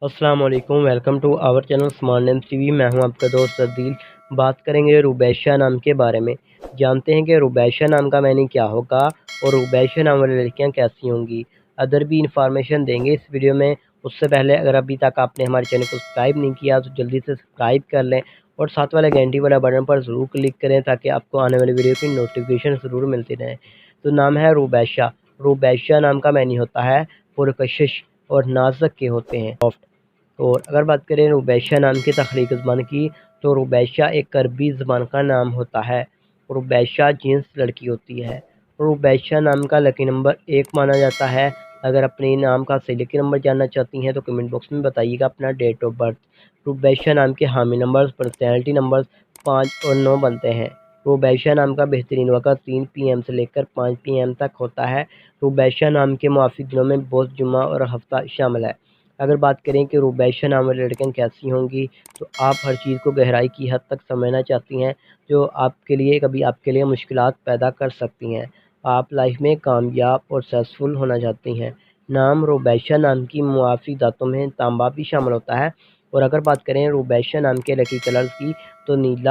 अस्सलाम वालेकुम, welcome to our channel smart names TV. मैं हूं आपका दोस्त अदील। बात करेंगे रुबैशा नाम के बारे में। जानते हैं कि रुबैशा नाम का मैंने क्या होगा और रुबैशा नाम वाली लड़कियां कैसी होंगी। अदर भी इंफॉर्मेशन देंगे इस वीडियो में। उससे पहले अगर अभी तक आपने हमारे चैनल को सब्सक्राइब नहीं किया तो जल्दी से सब्सक्राइब कर लें और साथ वाले घंटी वाला बटन पर ज़रूर क्लिक करें ताकि आपको आने वाली वीडियो की नोटिफिकेशन ज़रूर मिलती रहे। तो नाम है रुबैशा। रुबैशा नाम का मैनी होता है पुरकशिश और नाजुक के होते हैं, सॉफ्ट। और अगर बात करें रुबैशा नाम की तख्लीक ज़बान की, तो रुबैशा एक अरबी ज़बान का नाम होता है। रुबैशा जीन्स लड़की होती है। रुबैशा नाम का लकी नंबर 1 माना जाता है। अगर अपने नाम का सही लकी नंबर जानना चाहती हैं तो कमेंट बॉक्स में बताइएगा अपना डेट ऑफ बर्थ। रुबैशा नाम के हामी नंबर्स पर्सनैलिटी नंबर्स 5 और 9 बनते हैं। रुबैशा नाम का बेहतरीन वक़्त 3 PM से लेकर 5 PM तक होता है। रुबैशा नाम के मुआफ़िक दिनों में बोस, जुम्मा और हफ्ता शामिल है। अगर बात करें कि रुबैशा नाम वाली लड़कियाँ कैसी होंगी, तो आप हर चीज़ को गहराई की हद तक समझना चाहती हैं, जो आपके लिए मुश्किलात पैदा कर सकती हैं। आप लाइफ में कामयाब और सक्सेसफुल होना चाहती हैं। नाम रुबैशा नाम की मुआफ़िक धातों में तांबा भी शामिल होता है। और अगर बात करें रुबैशा नाम के लकी कलर्स की, तो नीला